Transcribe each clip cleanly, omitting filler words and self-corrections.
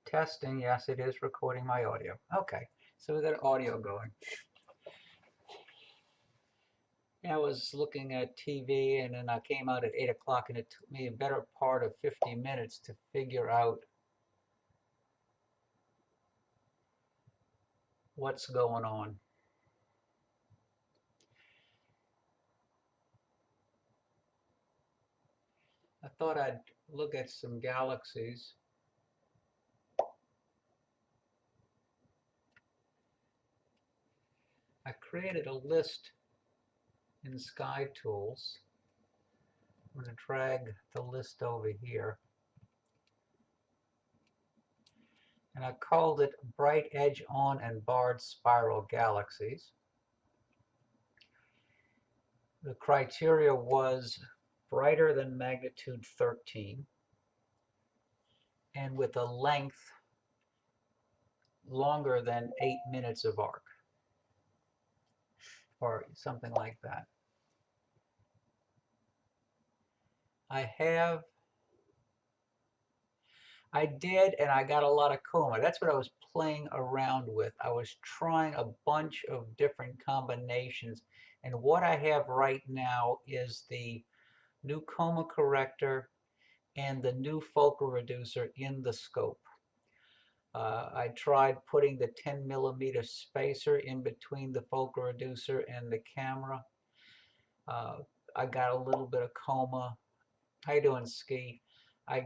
Testing, yes, it is recording my audio. Okay, so we got audio going. I was looking at TV and then I came out at 8 o'clock and it took me a better part of 50 minutes to figure out what's going on. I thought I'd look at some galaxies. I created a list in Sky Tools. I'm going to drag the list over here. And I called it Bright Edge On and Barred Spiral Galaxies. The criteria was brighter than magnitude 13 and with a length longer than 8 minutes of arc or something like that. I did, and I got a lot of Coma. That's what I was playing around with. I was trying a bunch of different combinations, and what I have right now is the new Coma Corrector and the new focal reducer in the scope. I tried putting the 10mm spacer in between the focal reducer and the camera. I got a little bit of Coma. How you doing, Ski? I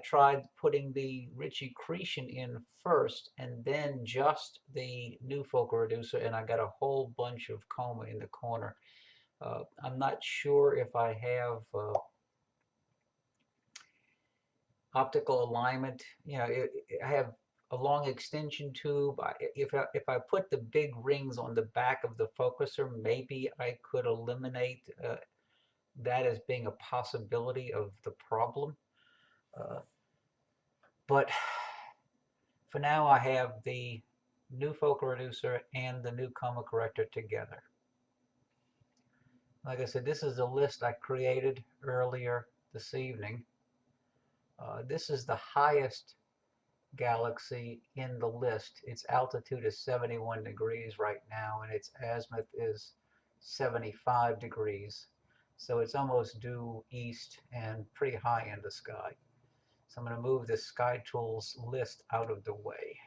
tried putting the Ritchie Cretion in first and then just the new focal reducer, and I got a whole bunch of Coma in the corner. I'm not sure if I have optical alignment. You know, I have a long extension tube. If I put the big rings on the back of the focuser, maybe I could eliminate that as being a possibility of the problem. But for now, I have the new focal reducer and the new Coma Corrector together. Like I said, this is a list I created earlier this evening. This is the highest galaxy in the list. Its altitude is 71 degrees right now, and its azimuth is 75 degrees. So it's almost due east and pretty high in the sky. So I'm going to move this Sky Tools list out of the way.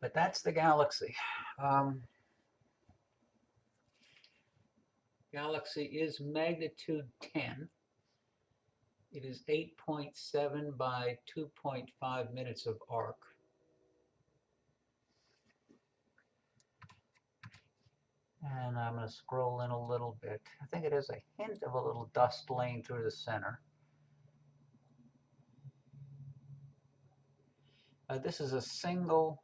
But that's the galaxy. Galaxy is magnitude 10. It is 8.7 by 2.5 minutes of arc. And I'm going to scroll in a little bit. I think it has a hint of a little dust lane through the center. This is a single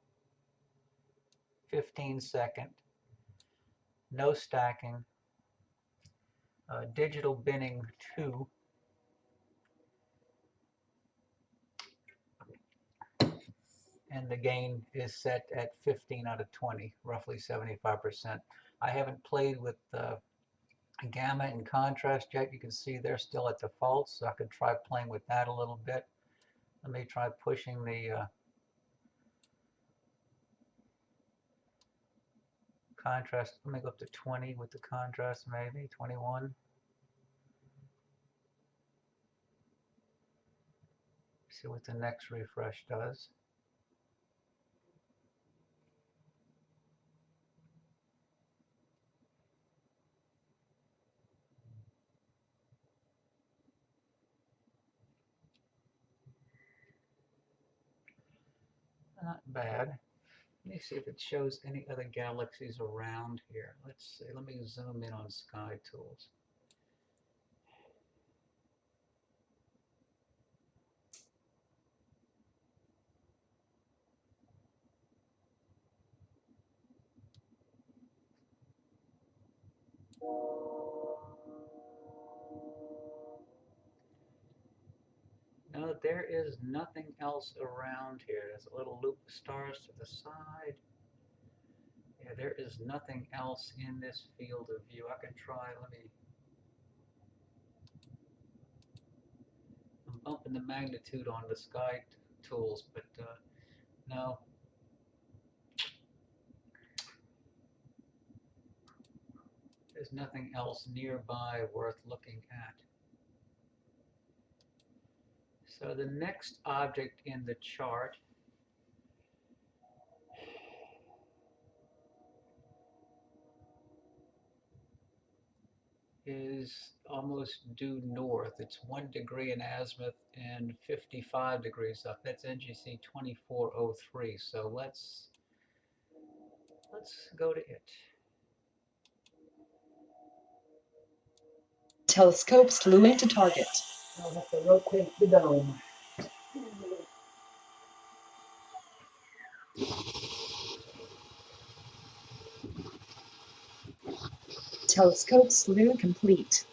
15-second, no stacking, digital binning 2. And the gain is set at 15 out of 20, roughly 75%. I haven't played with gamma and contrast yet. You can see they're still at default, so I could try playing with that a little bit. Let me try pushing the contrast. Let me go up to 20 with the contrast, maybe 21. See what the next refresh does. Not bad. Let me see if it shows any other galaxies around here. Let's see. Let me zoom in on Sky Tools. No, there is nothing else around here. There's a little loop of stars to the side. Yeah, there is nothing else in this field of view. I can try, I'm bumping the magnitude on the sky tools, but no. There's nothing else nearby worth looking at. So the next object in the chart is almost due north. It's 1 degree in azimuth and 55 degrees up. That's NGC 2403. So let's go to it. Telescope slew into target. I'll have to rotate the dome. Telescope slew complete.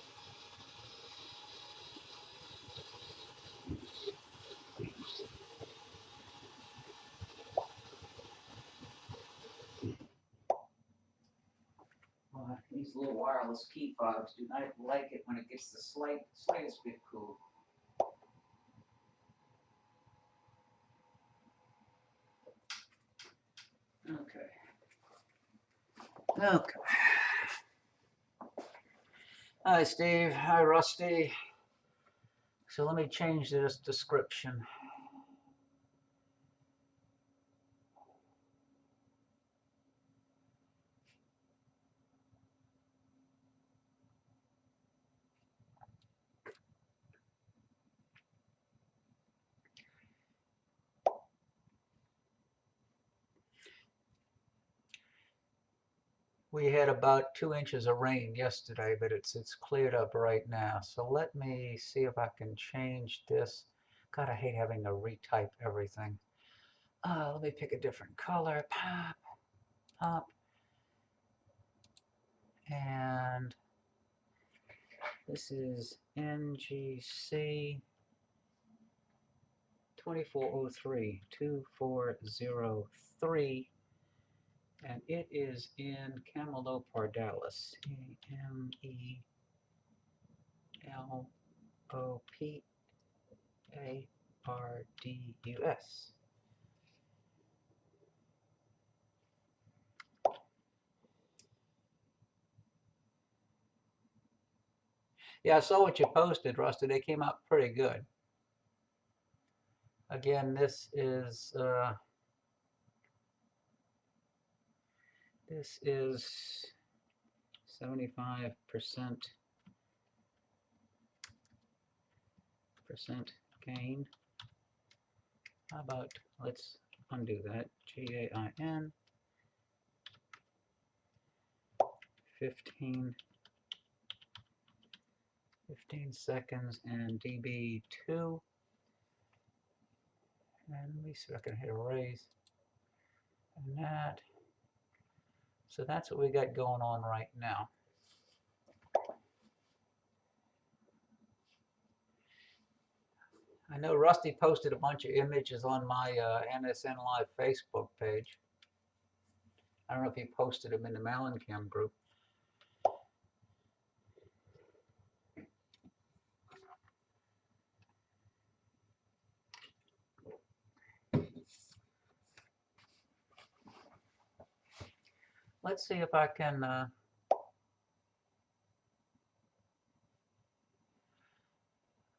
These little wireless key fobs do not like it when it gets the slightest bit cool. Okay. Okay. Hi, Steve. Hi, Rusty. So let me change this description. We had about 2 inches of rain yesterday, but it's cleared up right now. So let me see if I can change this. God, I hate having to retype everything. Let me pick a different color. Pop, pop. And this is NGC 2403, 2403. And it is in Camelot Pardalis. CAMELOPARDUS. Yeah, I saw what you posted, Rusty. They came out pretty good. Again, this is 75% gain. How about, let's undo that. GAIN 15 seconds and dB2. And let me see if I can hit erase. And that. So that's what we got going on right now. I know Rusty posted a bunch of images on my NSN Live Facebook page. I don't know if he posted them in the Malincam group. Let's see if I can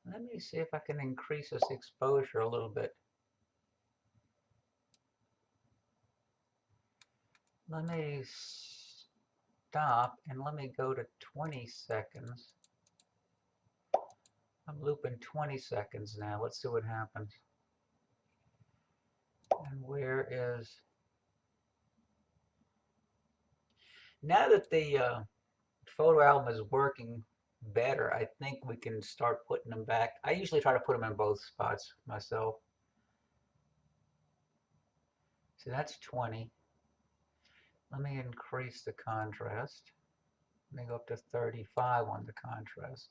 let me see if I can increase this exposure a little bit. Let me stop and let me go to 20 seconds. I'm looping 20 seconds now. Let's see what happens. And where is... Now that the photo album is working better, I think we can start putting them back. I usually try to put them in both spots myself. So that's 20. Let me increase the contrast. Let me go up to 35 on the contrast.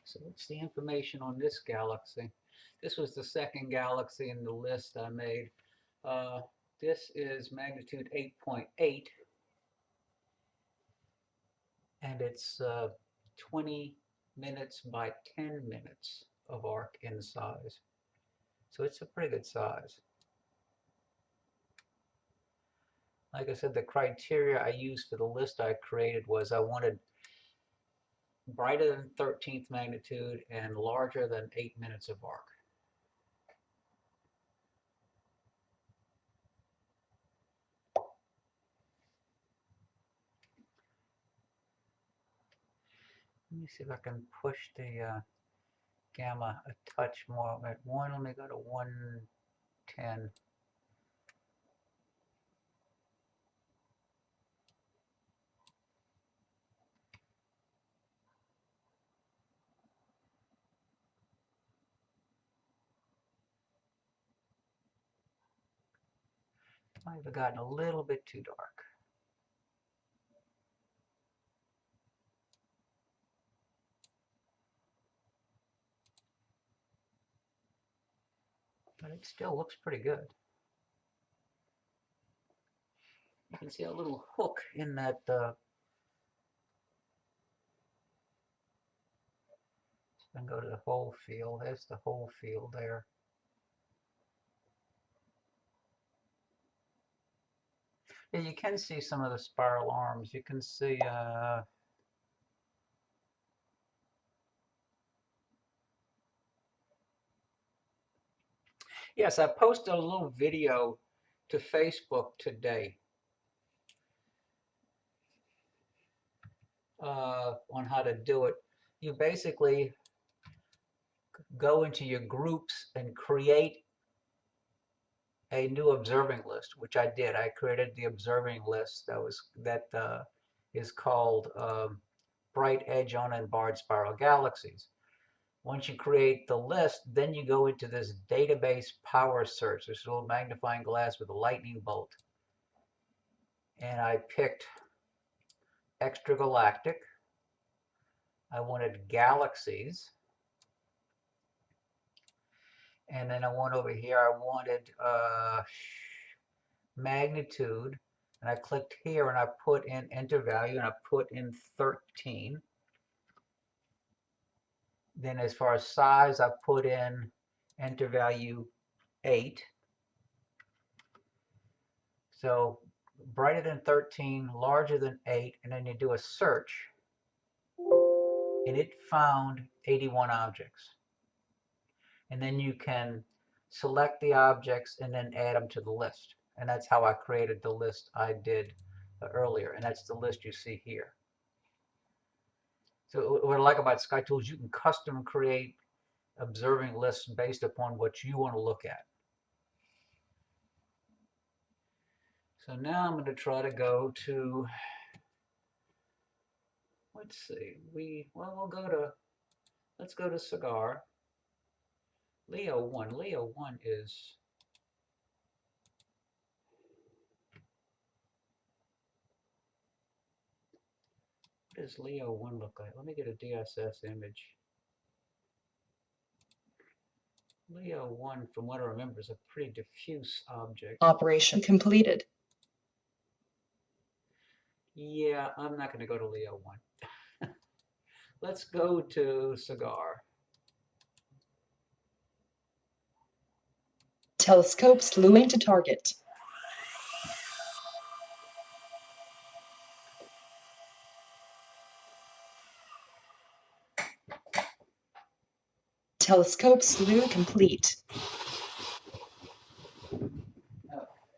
So what's the information on this galaxy? This was the second galaxy in the list I made. This is magnitude 8.8, and it's 20 minutes by 10 minutes of arc in size. So it's a pretty good size. Like I said, the criteria I used for the list I created was I wanted brighter than 13th magnitude and larger than 8 minutes of arc. Let me see if I can push the gamma a touch more. At 1, let me go to 110. Might have gotten a little bit too dark. But it still looks pretty good. You can see a little hook in that and go to the whole field. There's the whole field there. Yeah, you can see some of the spiral arms. You can see yes, I posted a little video to Facebook today on how to do it. You basically go into your groups and create a new observing list, which I did. I created the observing list that is called Bright Edge on and Barred Spiral Galaxies. Once you create the list, then you go into this database power search. There's a little magnifying glass with a lightning bolt. And I picked extragalactic. I wanted galaxies. And then I went over here, I wanted magnitude. And I clicked here and I put in enter value and I put in 13. Then as far as size, I put in enter value 8. So brighter than 13, larger than 8, and then you do a search, and it found 81 objects. And then you can select the objects and then add them to the list. And that's how I created the list I did earlier, and that's the list you see here. So what I like about SkyTools, you can custom create observing lists based upon what you want to look at. So now I'm going to try to go to, let's see, let's go to Cigar. Leo 1. Leo 1 is, what does Leo 1 look like? Let me get a DSS image. Leo 1, from what I remember, is a pretty diffuse object. Operation completed. Yeah, I'm not going to go to Leo 1. Let's go to Cigar. Telescope slewing to target. Telescope slew complete. Okay,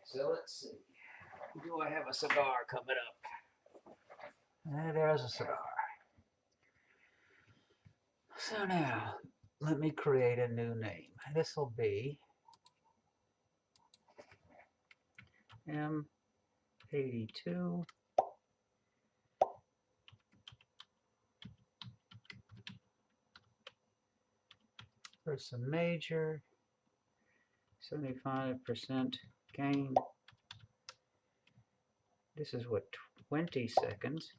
so let's see. Do I have a cigar coming up? There's a cigar. So now, let me create a new name. This will be M82 Ursa Major, 75% gain. This is what, 20 seconds.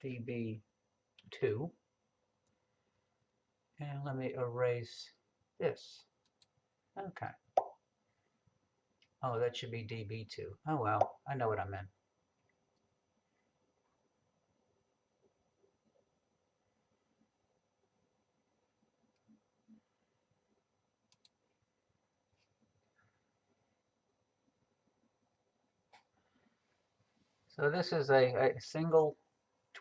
DB2. And let me erase this. Okay. Oh, that should be DB2. Oh well, I know what I meant. So this is a single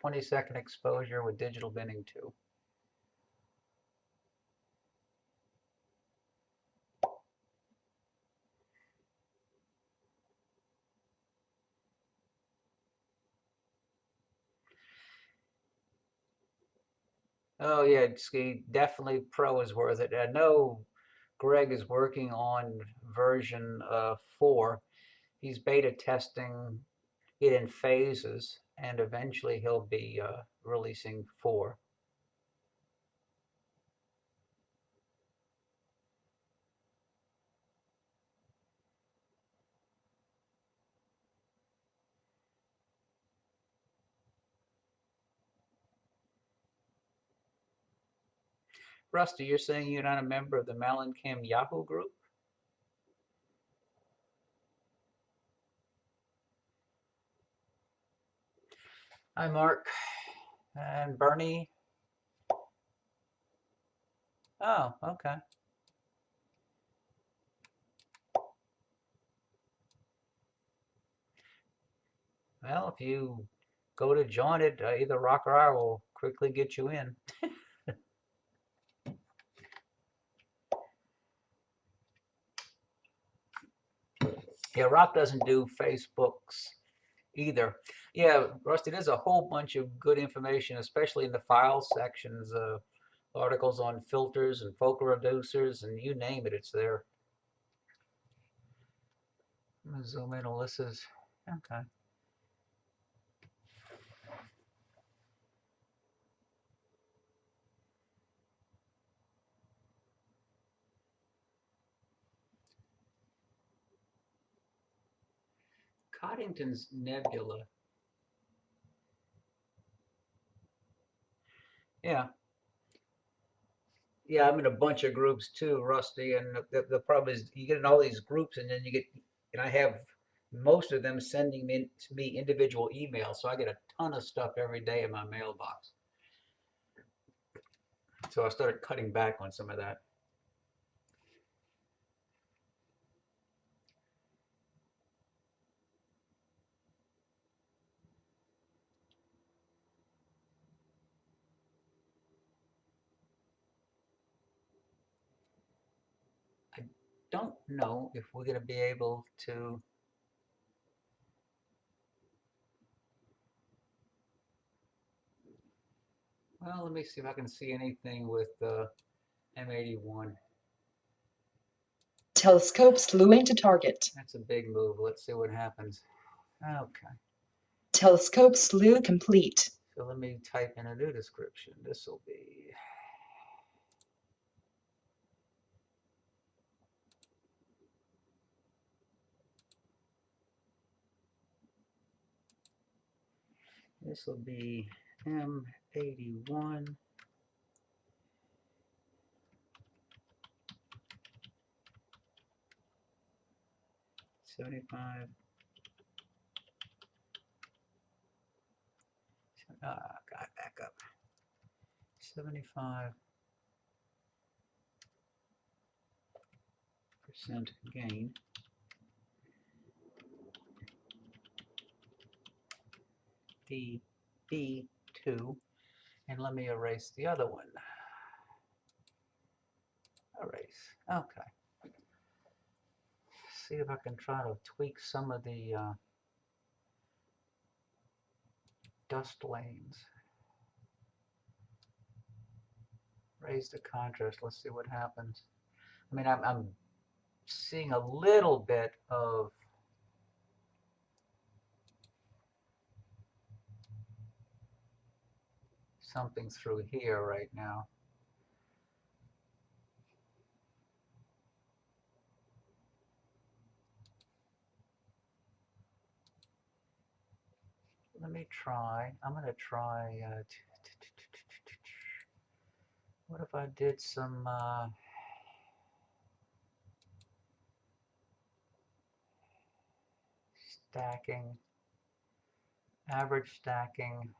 20-second exposure with digital binning too. Oh yeah, Ski, definitely Pro is worth it. I know Greg is working on version 4. He's beta testing it in phases, and eventually he'll be releasing 4. Rusty, you're saying you're not a member of the Malincam Yahoo group? Hi, Mark. And Bernie. Oh, okay. Well, if you go to join it, either Rock or I will quickly get you in. Yeah, Rock doesn't do Facebooks either. Yeah, Rusty, there's a whole bunch of good information, especially in the file sections, articles on filters and focal reducers, and you name it, it's there. I'm gonna zoom in on Alyssa's. Okay. Coddington's Nebula. Yeah. Yeah, I'm in a bunch of groups too, Rusty, and the problem is you get in all these groups and then you get, and I have most of them sending me to me individual emails, so I get a ton of stuff every day in my mailbox. So I started cutting back on some of that. I don't know if we're going to be able to. Well, let me see if I can see anything with M81. Telescope slewing to target. That's a big move. Let's see what happens. Okay. Telescope slew complete. So let me type in a new description. This will be. This will be M81. $75. God, back up. 75% gain. DB2. And let me erase the other one. Erase. Okay. See if I can try to tweak some of the dust lanes. Raise the contrast. Let's see what happens. I mean, I'm seeing a little bit of something through here right now. Let me try. I'm going to try What if I did some stacking, average stacking?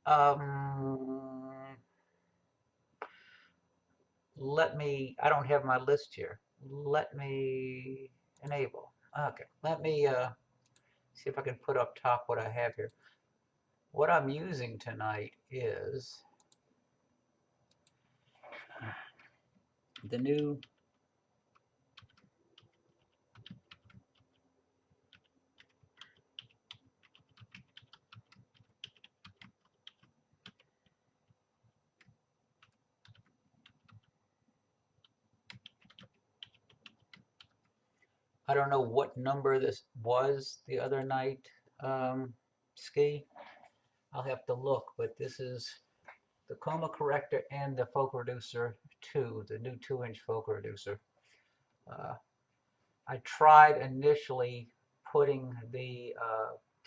Um, I don't have my list here. Let me enable. Okay, let me see if I can put up top what I have here. What I'm using tonight is the new I don't know what number this was the other night, Ski. I'll have to look, but this is the Coma Corrector and the Folk Reducer 2, the new 2-inch Folk Reducer. I tried initially putting the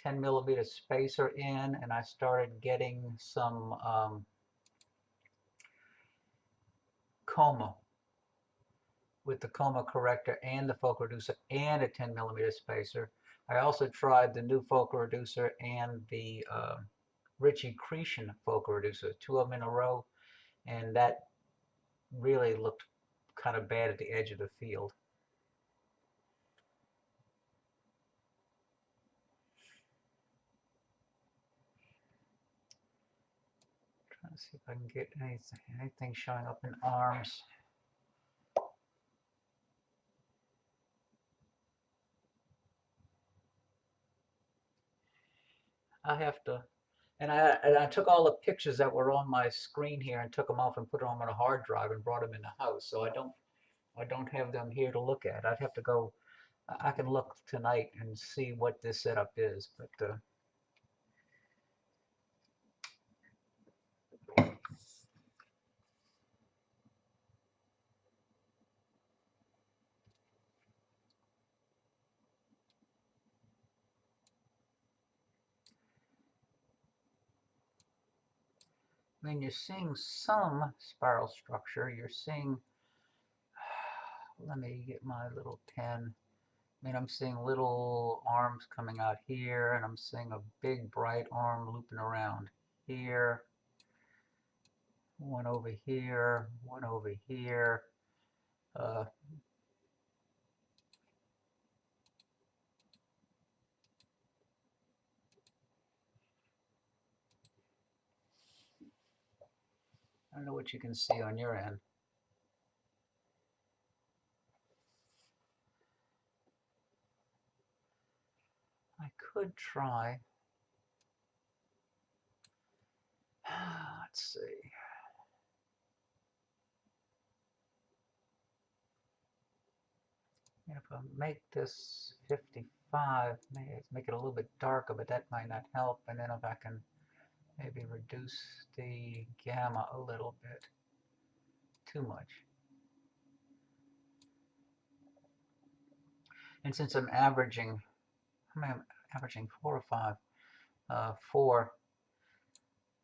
10 millimeter spacer in, and I started getting some Coma with the Coma Corrector and the Folk Reducer and a 10 millimeter spacer. I also tried the new Folk Reducer and the Ritchie Cretion Folk Reducer, two of them in a row, and that really looked kind of bad at the edge of the field. Trying to see if I can get anything showing up in arms. I have to, and I took all the pictures that were on my screen here and took them off and put them on a hard drive and brought them in the house. So I don't have them here to look at. I'd have to go. I can look tonight and see what this setup is, but I mean, you're seeing some spiral structure. You're seeing, let me get my little pen. I mean, I'm seeing little arms coming out here, and I'm seeing a big bright arm looping around here. One over here, one over here. Uh, I don't know what you can see on your end. I could try. Let's see. If I make this 55, make it a little bit darker, but that might not help. And then if I can maybe reduce the gamma a little bit. Too much. And since I'm averaging, I'm averaging 4 or 5, 4,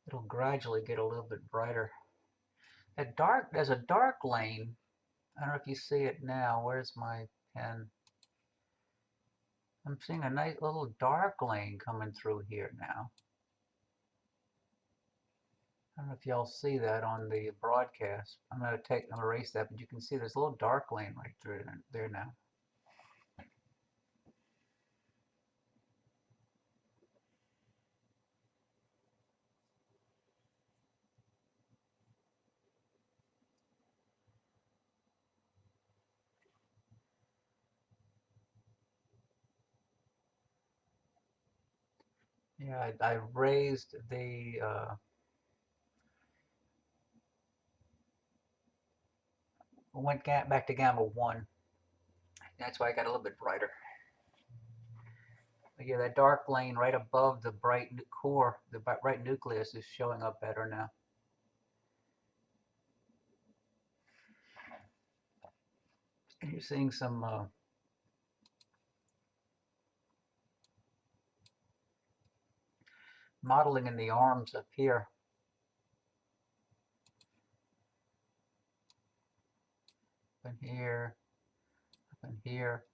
it'll gradually get a little bit brighter. There's a dark lane. I don't know if you see it now. Where's my pen? I'm seeing a nice little dark lane coming through here now. I don't know if y'all see that on the broadcast. I'm gonna erase that, but you can see there's a little dark lane right through there now. Yeah, I raised the went back to gamma 1. That's why I got a little bit brighter. But yeah, that dark lane right above the bright core, the bright nucleus is showing up better now. And you're seeing some modeling in the arms up here. Up in here, up in here.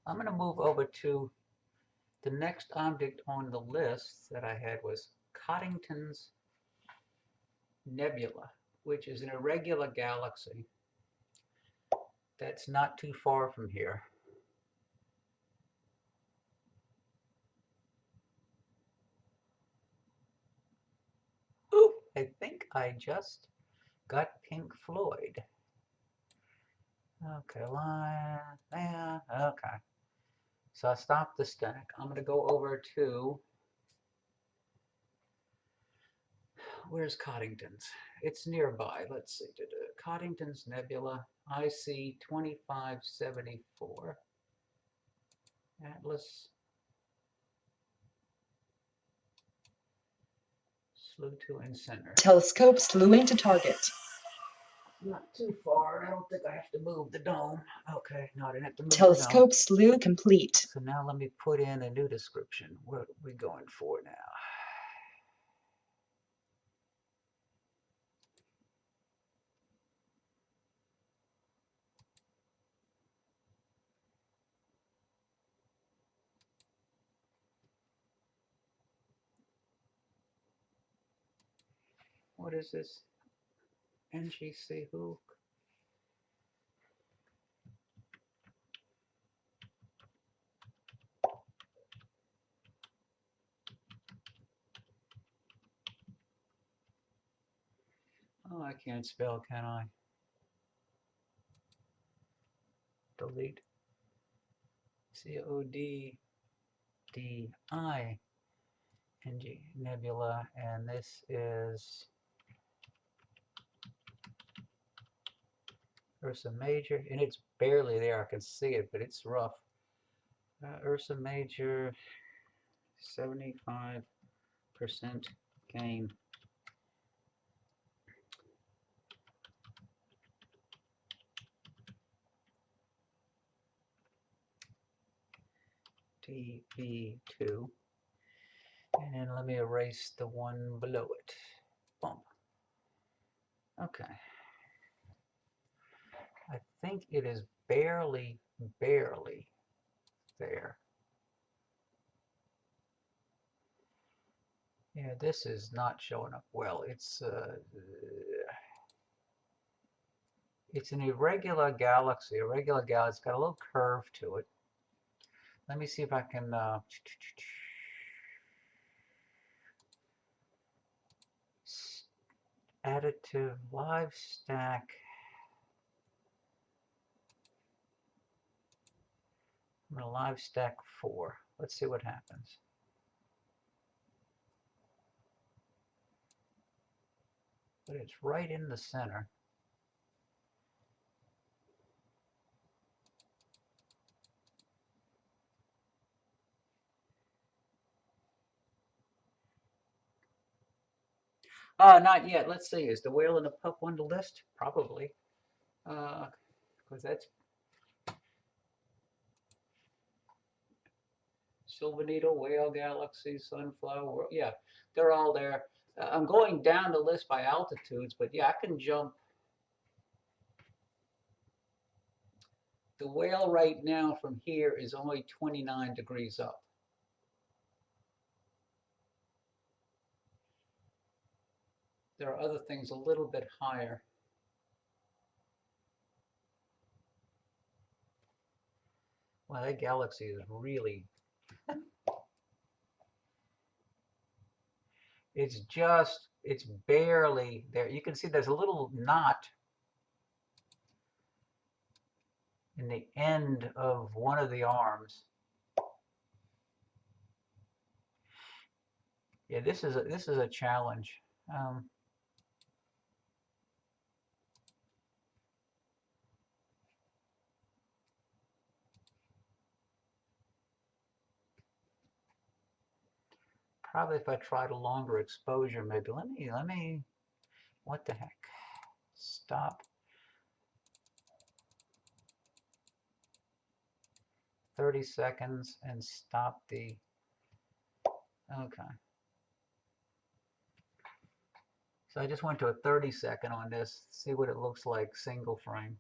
I'm going to move over to the next object on the list that I had was Coddington's Nebula, which is an irregular galaxy that's not too far from here. Ooh, I think I just got Pink Floyd. Okay, line there. Okay. So I stopped the stack. I'm going to go over to, where's Coddington's? It's nearby. Let's see. Coddington's Nebula, IC 2574. Atlas. Slew to and center. Telescope slewing to target. Not too far. I don't think I have to move the dome. Okay, no, I didn't have to move Telescope the dome. slew complete. So now let me put in a new description. What are we going for now? What is this? NGC hook. Oh, I can't spell, can I? Delete. C-O-D-D-I-N-G. Nebula. And this is Ursa Major. And it's barely there. I can see it, but it's rough. Ursa Major, 75% gain. DB2, and then let me erase the one below it. Bump. Okay. I think it is barely there. Yeah, this is not showing up well. It's an irregular galaxy. Irregular galaxy. It's got a little curve to it. Let me see if I can additive live stack. I'm going to live stack 4. Let's see what happens. But it's right in the center. Not yet. Let's see. Is the whale and the pup on the list? Probably. Because that's Silver Needle, Whale Galaxy, Sunflower World. Yeah, they're all there. I'm going down the list by altitudes, but yeah, I can jump. The whale right now from here is only 29 degrees up. There are other things a little bit higher. Well, that galaxy is really, it's barely there. You can see there's a little knot in the end of one of the arms. Yeah, this is a challenge. Probably if I tried a longer exposure, maybe. Let me, what the heck? Stop. 30 seconds and stop the, okay. So I just went to a 30-second on this, see what it looks like single frame.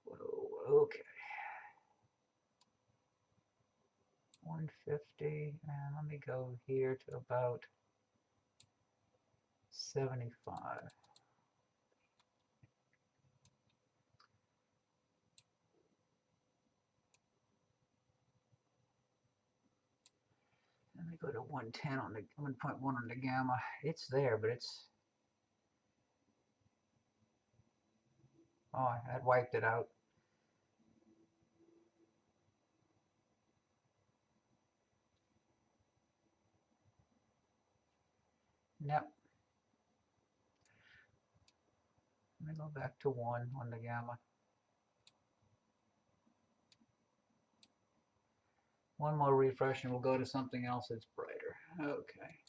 Whoa, okay. 150, and let me go here to about 75. Let me go to 110 on the 1.1 on the gamma. It's there, but it's, oh, that wiped it out. Nope. Let me go back to 1 on the gamma. One more refresh and we'll go to something else that's brighter. Okay.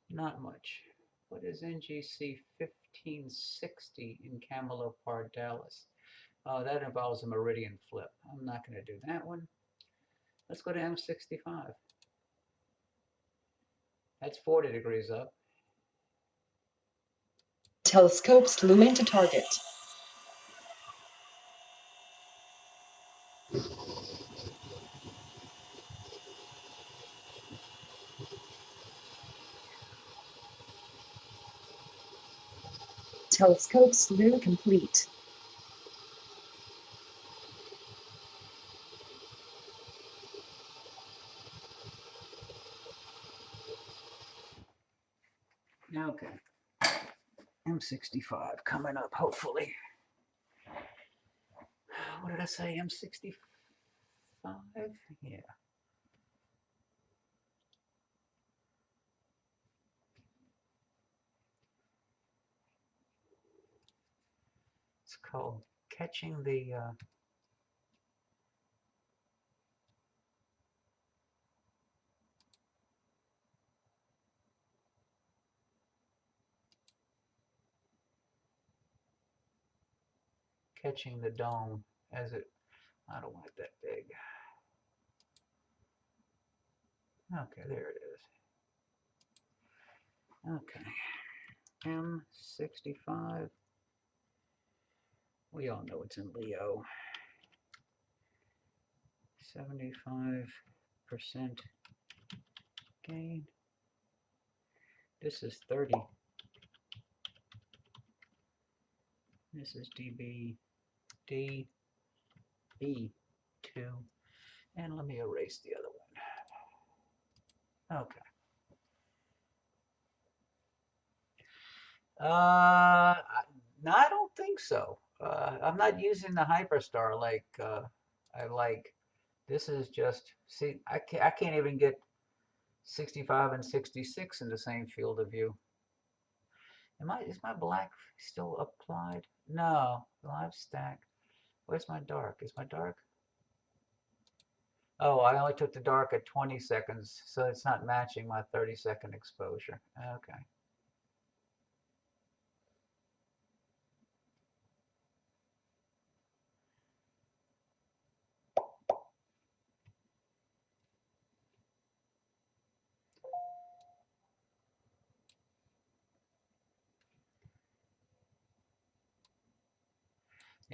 Not much. What is NGC 1560 in Camelopard, Dallas? Oh, that involves a meridian flip. I'm not going to do that one. Let's go to M65. That's 40 degrees up. Telescope slew into target. Telescope slew complete. Okay. M65 coming up, hopefully. What did I say? M65? Yeah. It's called catching the dome as it, I don't want it that big. Okay, there it is. Okay. M65. We all know it's in Leo. 75% gain. This is 30. This is DB2. And let me erase the other one. Okay. No, I don't think so. I'm not using the Hyperstar like I like. This is just, see, I can't even get 65 and 66 in the same field of view. Is my black still applied? No, live stack. Where's my dark? Is my dark? Oh, I only took the dark at 20 seconds, so it's not matching my 30-second exposure. Okay.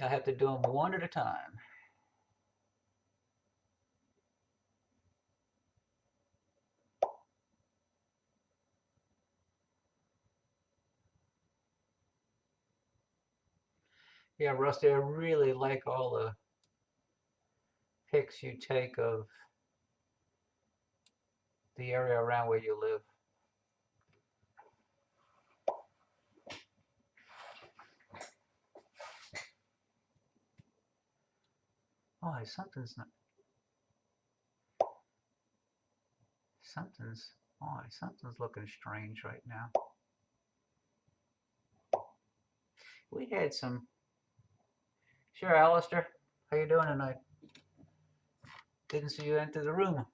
I have to do them one at a time. Yeah, Rusty, I really like all the pics you take of the area around where you live. Why something's not. Something's looking strange right now. We had some. Sure, Alistair. How you doing tonight? Didn't see you enter the room.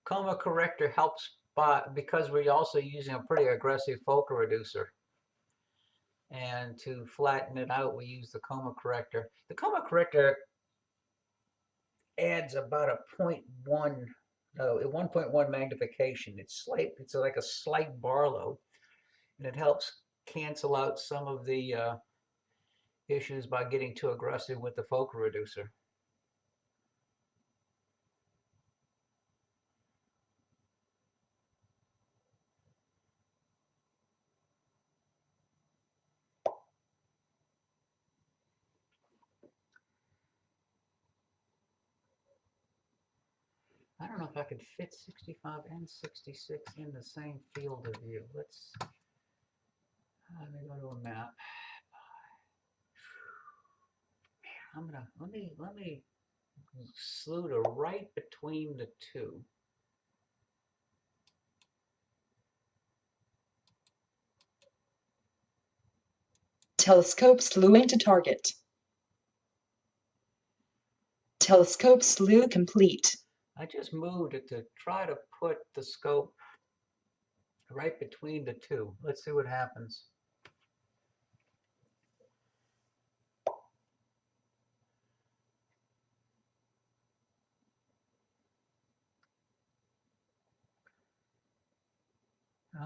Coma Corrector helps because we're also using a pretty aggressive focal reducer. And to flatten it out, we use the Coma Corrector. The Coma Corrector adds about a 1.1 magnification. It's like a slight Barlow, and it helps cancel out some of the issues by getting too aggressive with the focal reducer. I don't know if I could fit 65 and 66 in the same field of view. Let me go to a map. Let me slew to right between the two. Telescope slewing to target. Telescope slew complete. I just moved it to try to put the scope right between the two. Let's see what happens.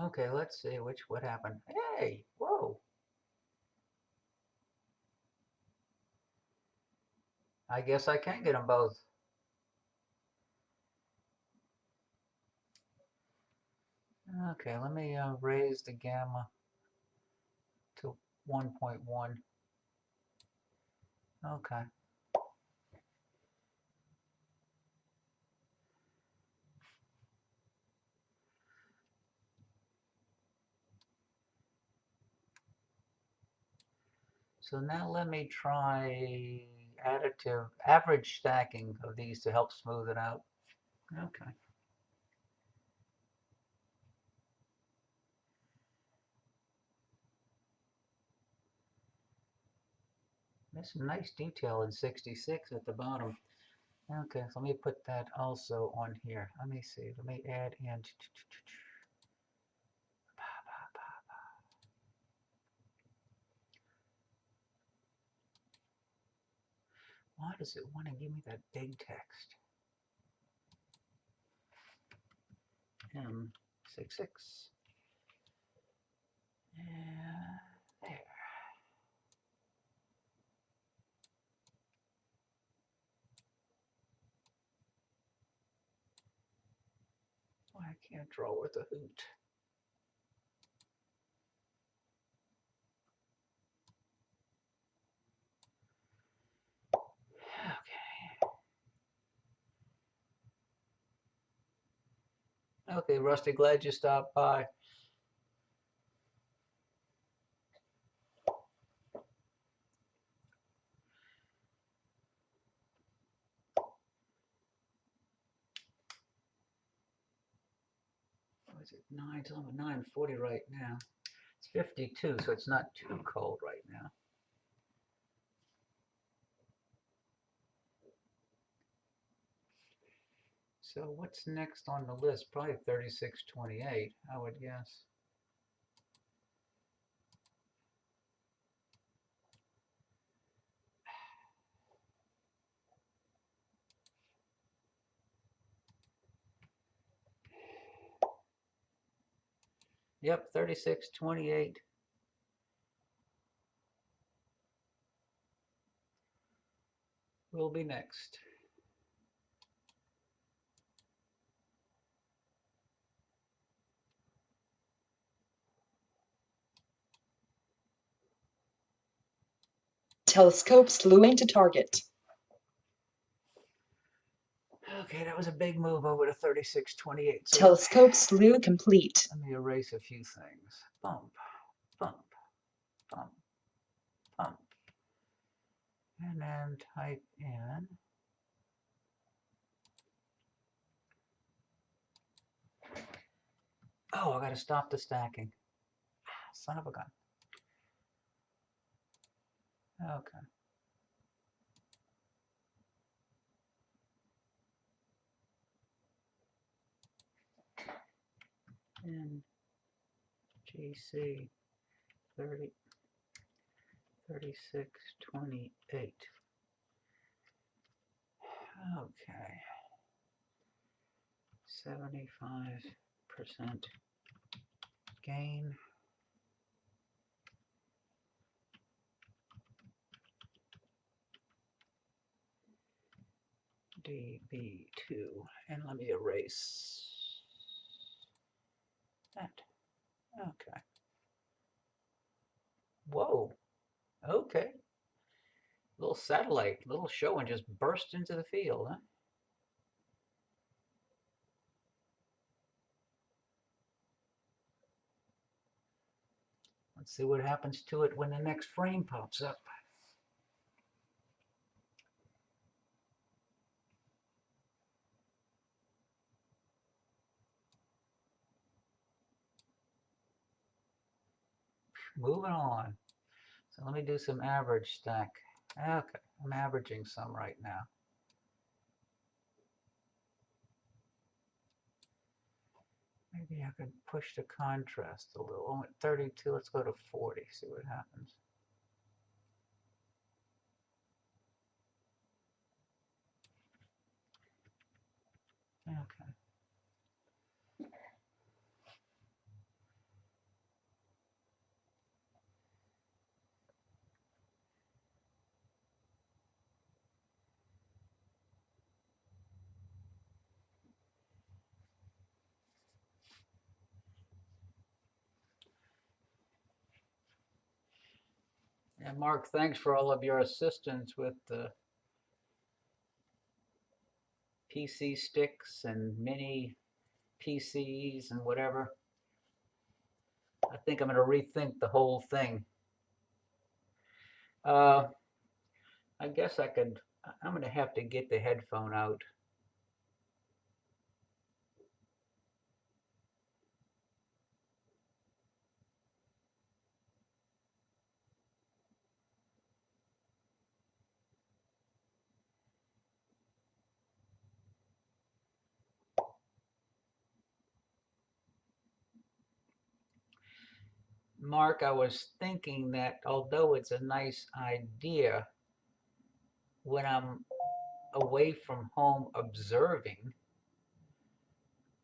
Okay, let's see what happened. Hey, whoa. I guess I can get them both. Okay, let me raise the gamma to 1.1. Okay. So now let me try average stacking of these to help smooth it out. Okay. There's some nice detail in 66 at the bottom. Okay, so let me put that also on here. Let me see. Let me add in. Why does it want to give me that big text? M66. And there. Why I can't draw with a hoot. Okay, Rusty, glad you stopped by. What is it? 9, it's almost 9:40 right now. It's 52, so it's not too cold right now. So what's next on the list? Probably 3628, I would guess. Yep, 3628. Will be next. Telescope slewing to target. Okay, that was a big move over to 3628. So Telescope slew complete. let me erase a few things. Bump, bump, bump, bump. And then type in oh, I gotta stop the stacking. Son of a gun. Okay. And GC 3628. Okay. 75% gain. DB2. And let me erase that. Okay. Whoa. Okay. Little satellite, little show, and just burst into the field, huh? Let's see what happens to it when the next frame pops up. Moving on. So let me do some average stack. Okay, I'm averaging some right now. Maybe I could push the contrast a little. I'm at 32, let's go to 40, see what happens. Okay. And Mark, thanks for all of your assistance with the PC sticks and mini PCs and whatever. I think I'm going to rethink the whole thing. I guess I'm going to have to get the headphone out. Mark, I was thinking that although it's a nice idea, when I'm away from home observing,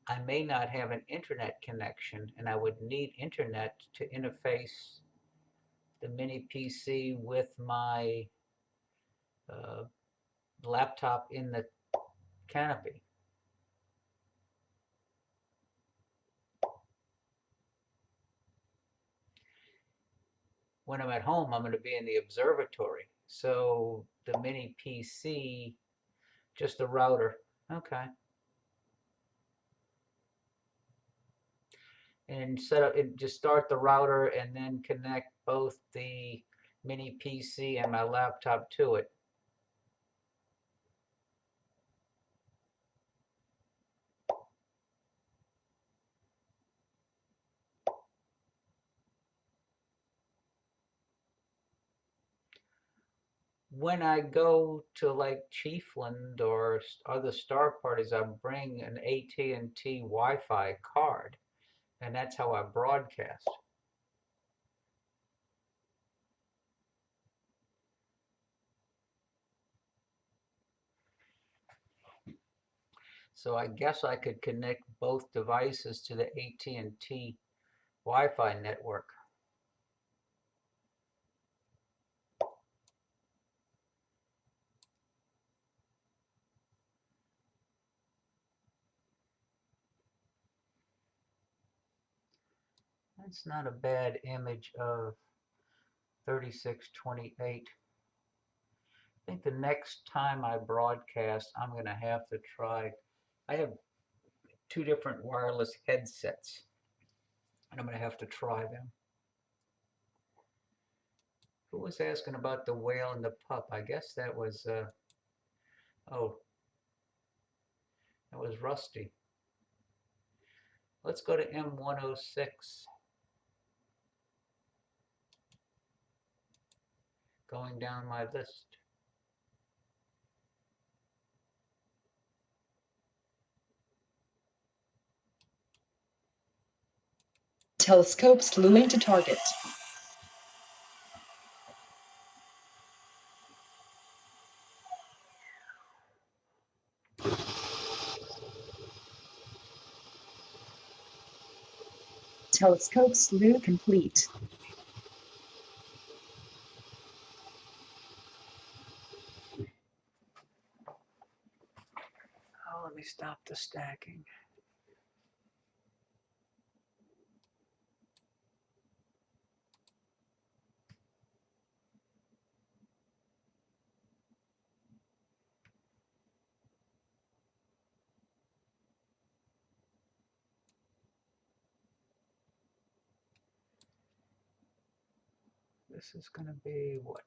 I may not have an internet connection, and I would need internet to interface the mini PC with my uh, laptop in the canopy. When I'm at home, I'm going to be in the observatory. So the mini PC, just the router. Okay. And set up, just start the router and then connect both the mini PC and my laptop to it. When I go to like Chiefland or other star parties, I bring an AT&T Wi-Fi card, and that's how I broadcast. So I guess I could connect both devices to the AT&T Wi-Fi network. That's not a bad image of 3628. I think think the next time I broadcast, I'm going to have to try. I have two different wireless headsets, and I'm going to have to try them. Who was asking about the whale and the pup? I guess that was, oh, that was Rusty. Let's go to M106. Going down my list. Telescope slewing to target. Telescope slew complete. Oh, let me stop the stacking. This is going to be what?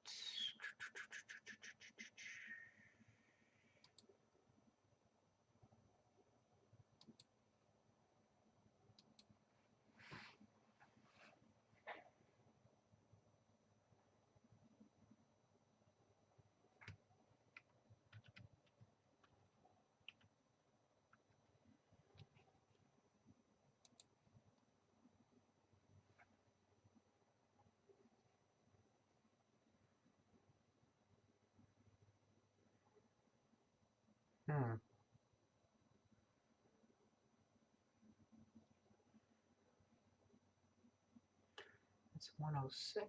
It's 106.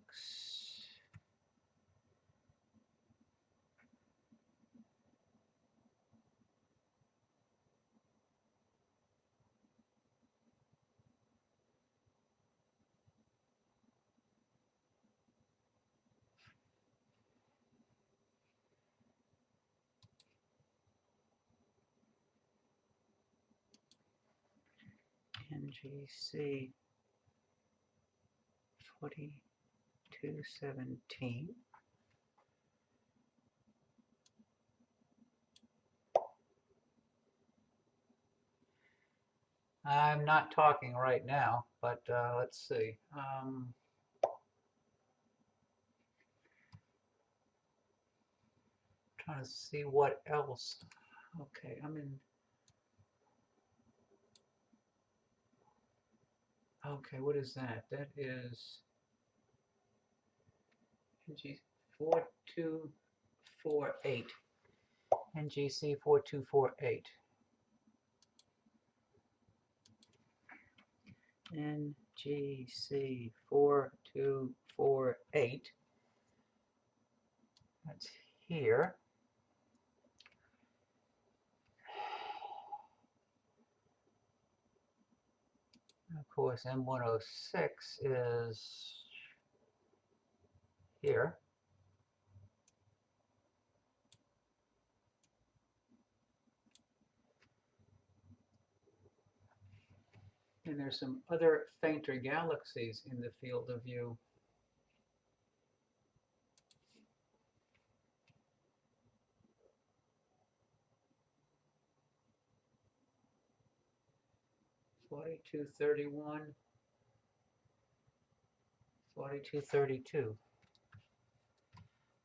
NGC 4217. I'm not talking right now, but let's see. Trying to see what else. Okay, I'm in. Okay, what is that? That is NG 4248. NGC 4248. NGC 4248. That's here. Of course, M106 is here. And there's some other fainter galaxies in the field of view. Forty-two 31, 4232.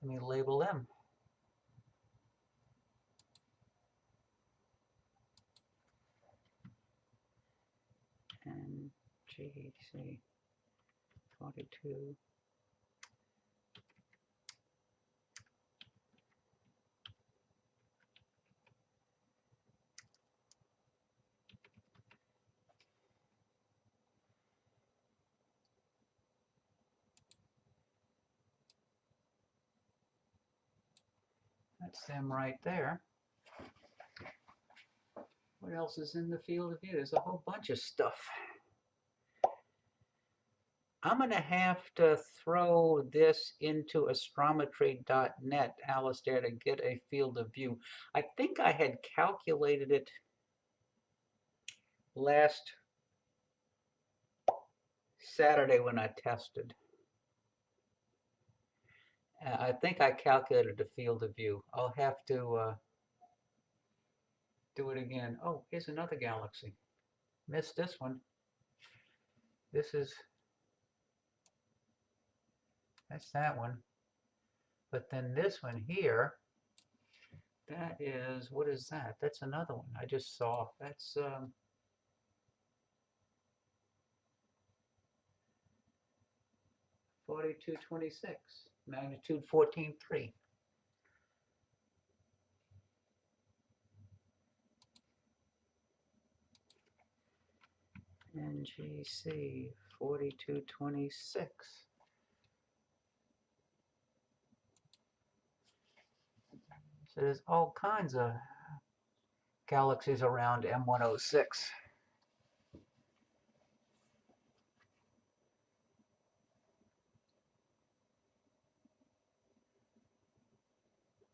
Let me label them. NGC 42. That's them right there. What else is in the field of view? There's a whole bunch of stuff. I'm going to have to throw this into astrometry.net, Alistair, to get a field of view. I think I had calculated it last Saturday when I tested. I think I calculated the field of view. I'll have to do it again. Oh, here's another galaxy. Missed this one. That's that one. But then this one here, that is, what is that? That's another one I just saw. That's 4226, magnitude 14.3. NGC 4226. So there's all kinds of galaxies around M106.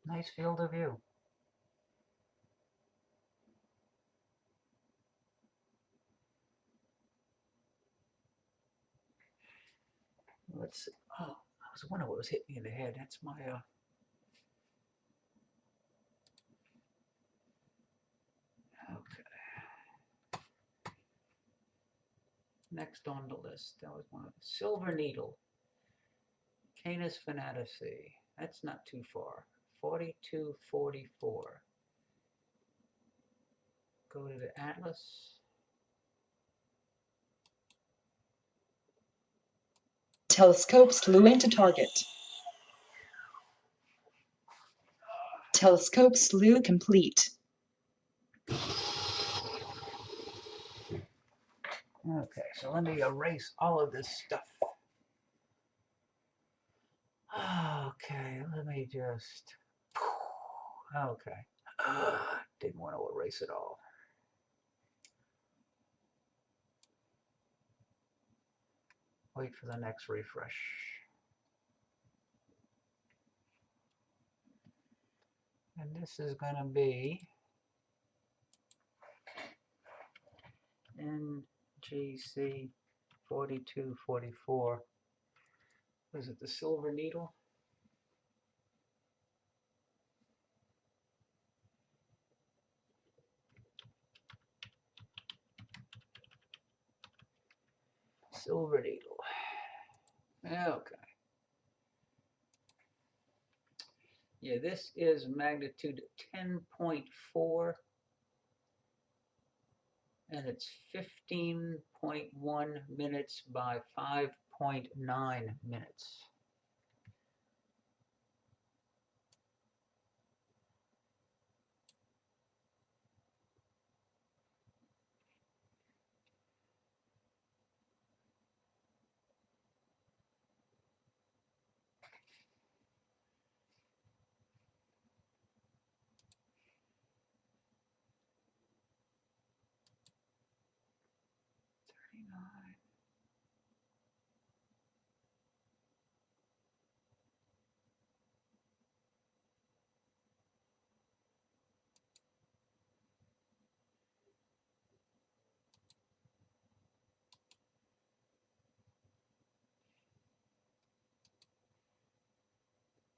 Nice field of view. Let's see. Oh, I was wondering what was hitting me in the head. That's my okay. Next on the list, that was one of the Silver Needle. Canis Fantasy. That's not too far. 4244. Go to the Atlas. Telescope slewing to target. Telescope slew complete. Okay, so let me erase all of this stuff. Okay, let me just. Okay. Didn't want to erase it all. Wait for the next refresh. And this is going to be NGC 4244. Was it the Silver Needle? Silver Needle. Okay. Yeah, this is magnitude 10.4, and it's 15.1 minutes by 5.9 minutes.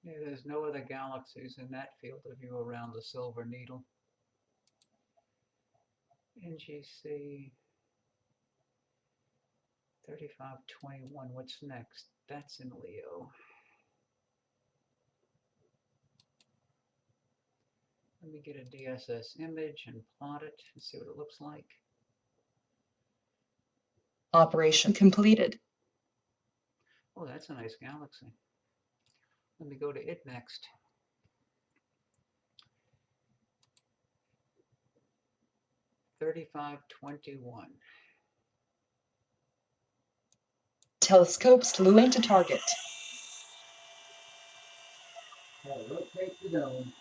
Yeah, there's no other galaxies in that field of view around the Silver Needle. NGC 3521, what's next? That's in Leo. Let me get a DSS image and plot it and see what it looks like. Operation completed. Oh, that's a nice galaxy. Let me go to it next. (3521). Telescope slewing to target. Rotate the dome.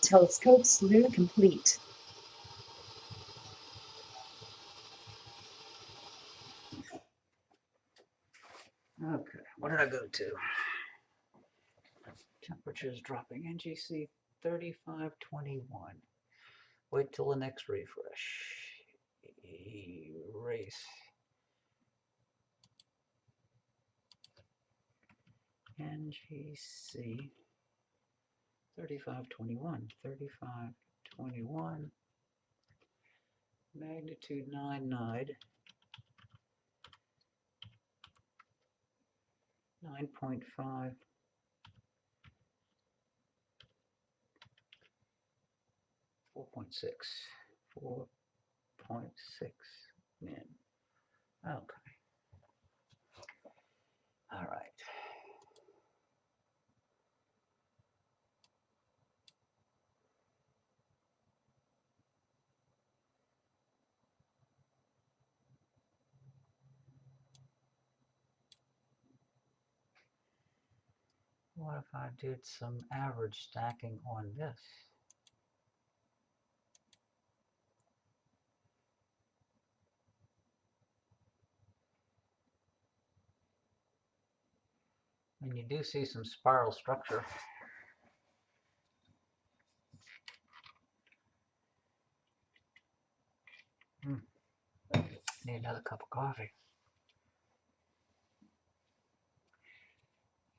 Telescope slew complete. Okay, what did I go to? Temperatures dropping. NGC 3521. Wait till the next refresh. Erase. NGC 3521. 3521. Magnitude 9.9. 9.5. 4.6. 4.6 min. Okay. All right. What if I did some average stacking on this? And you do see some spiral structure. Need another cup of coffee.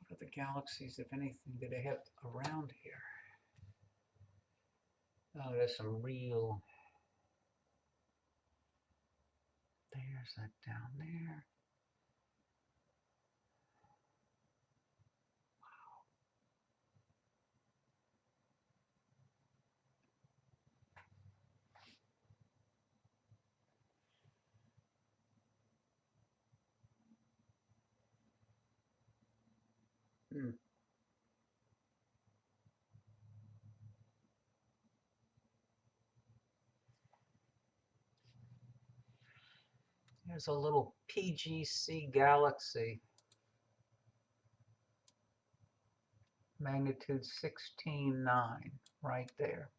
What are the galaxies, if anything, that I have around here? Oh, there's some real. There's that down there. There's a little PGC galaxy. Magnitude 16.9 right there.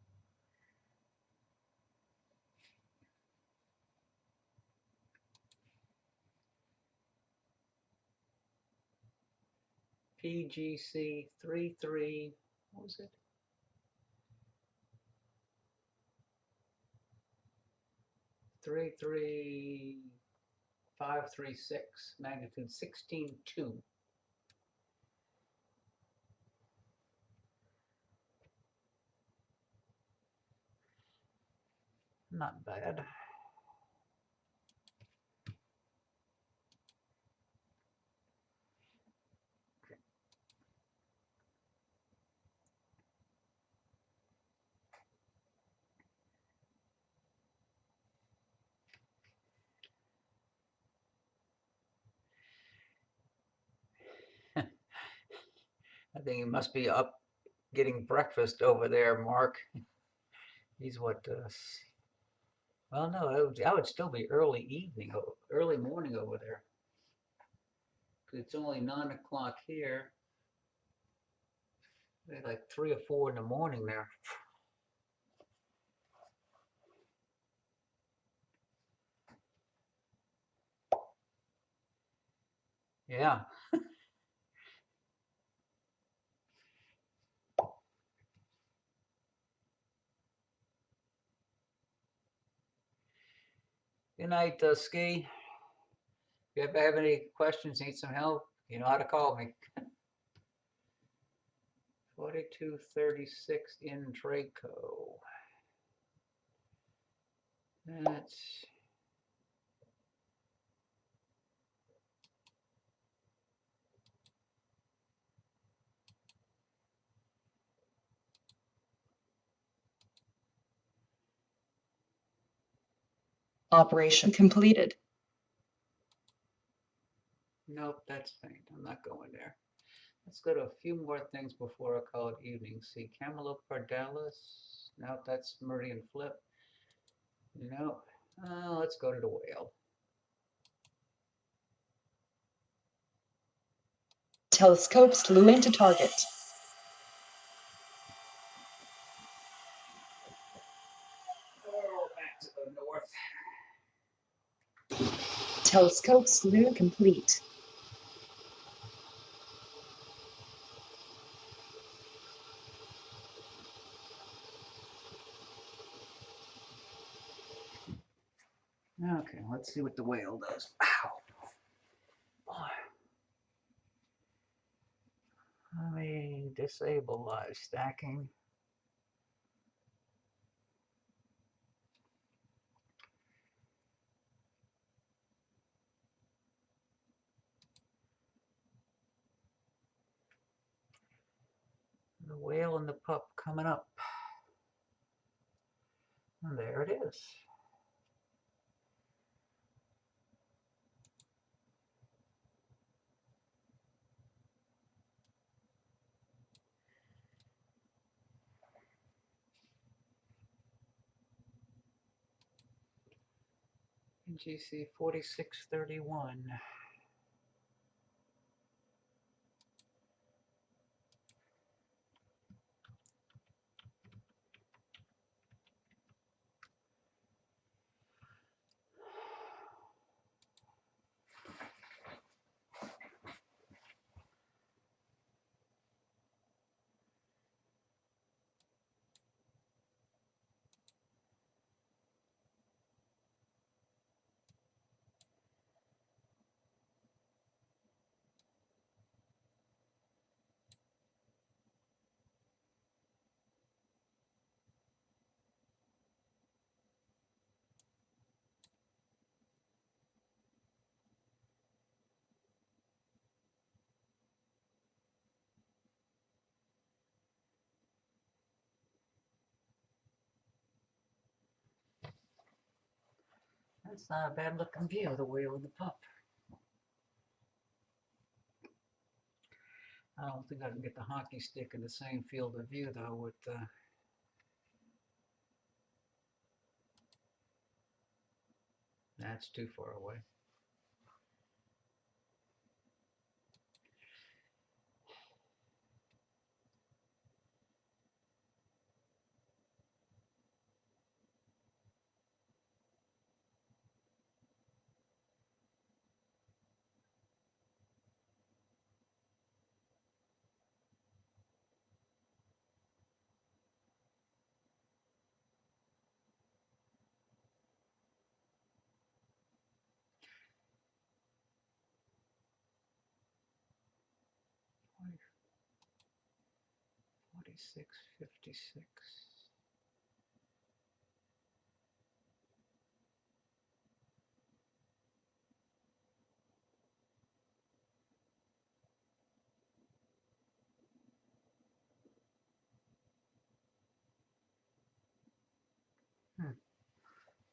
PGC 33, what was it? 33536, magnitude 16.2. Not bad. I think he must be up getting breakfast over there, Mark. He's what, well, no, that would still be early evening, early morning over there. Because it's only 9 o'clock here. They're like 3 or 4 in the morning there. Yeah. Good night, Ski. If you ever have any questions, need some help, you know how to call me. 4236 in Draco. That's Operation completed. nope, that's faint. I'm not going there. Let's go to a few more things before I call it evening. See, Camelot Pardalis. Nope, that's Meridian Flip. Nope. Let's go to the whale. Telescope slew into target. Telescope slew complete. Okay, let's see what the whale does. Ow! Boy. Let me disable live stacking. The whale and the pup coming up. And there it is. GC 4631. That's not a bad looking view of the whale and the pup. I don't think I can get the hockey stick in the same field of view though with that's too far away. $46.56.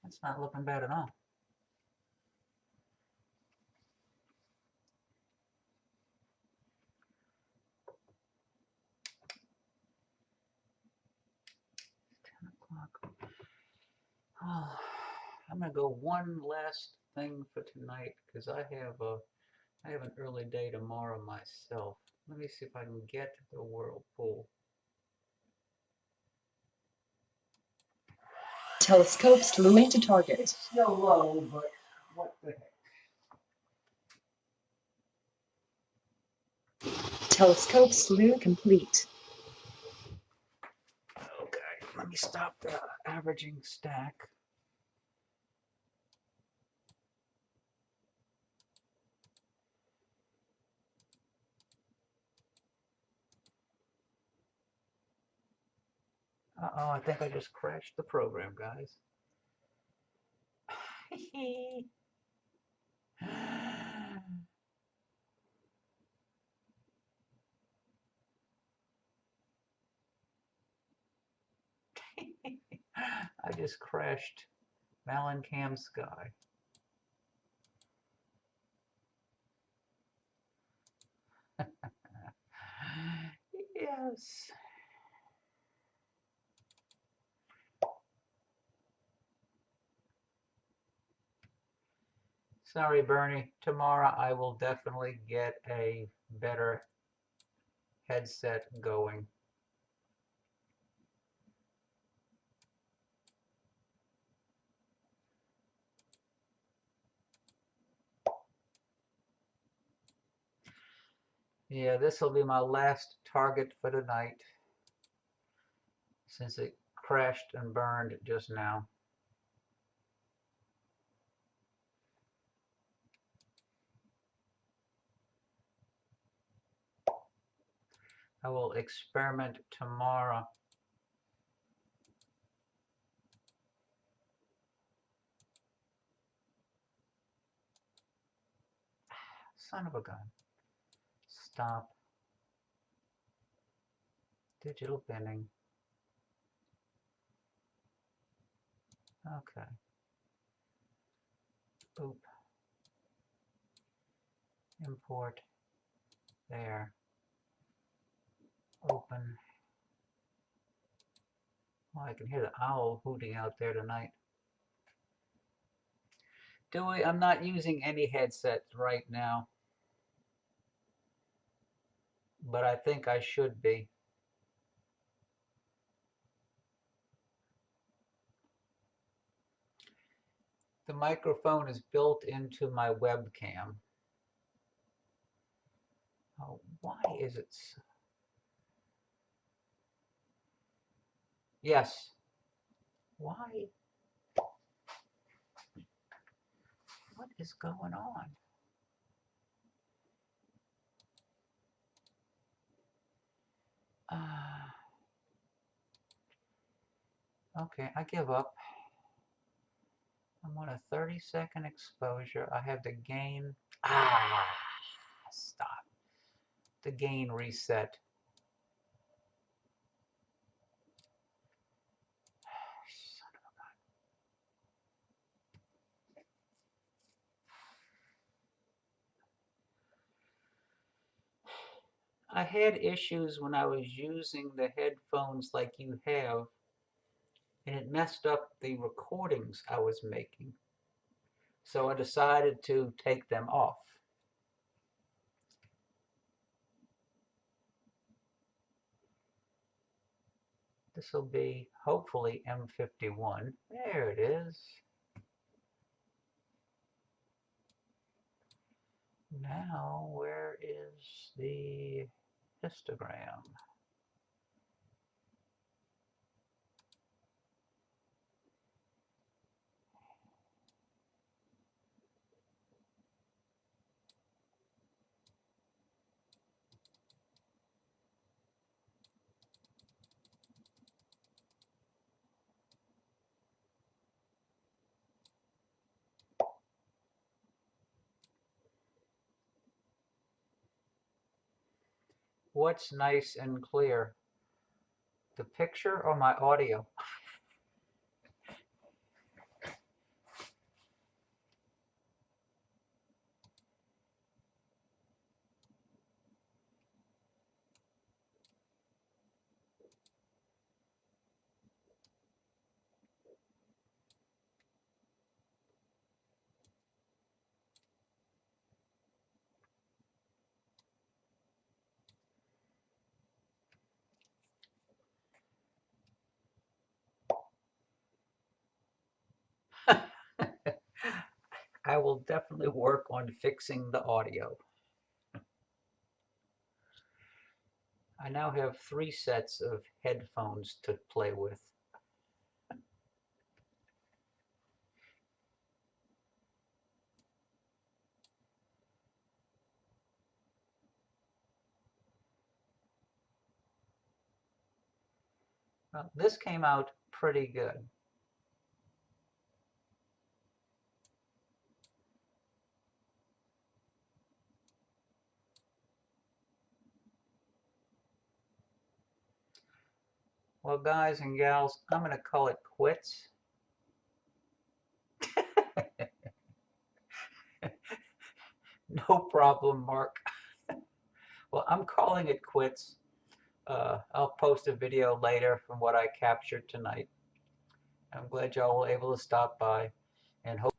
That's not looking bad at all. Oh, I'm gonna go one last thing for tonight because I have an early day tomorrow myself. Let me see if I can get the whirlpool. Telescope slew to target. It's still low, but what the heck? Telescope slew complete. Okay, let me stop the averaging stack. Uh-oh, I think I just crashed the program, guys. I just crashed Malincam Sky. Yes. Sorry, Bernie. Tomorrow I will definitely get a better headset going. Yeah, this will be my last target for tonight since it crashed and burned just now. I will experiment tomorrow. Son of a gun. Stop. Digital binning. Okay. Boop. Import. There. Open. Well, I can hear the owl hooting out there tonight. Dewey, I'm not using any headsets right now, but I think I should be. The microphone is built into my webcam. Oh, why is it? Yes. Why? What is going on? Okay, I give up. I'm on a 30-second exposure. I have the gain. Stop. The gain reset. Son of a gun. I had issues when I was using the headphones like you have, and it messed up the recordings I was making. So I decided to take them off. This will be hopefully M51. There it is. Now, where is the histogram? What's nice and clear? The picture or my audio? I will definitely work on fixing the audio. I now have 3 sets of headphones to play with. Well, this came out pretty good. Well, guys and gals, I'm going to call it quits. No problem, Mark. Well, I'm calling it quits. I'll post a video later from what I captured tonight. I'm glad y'all were able to stop by and hope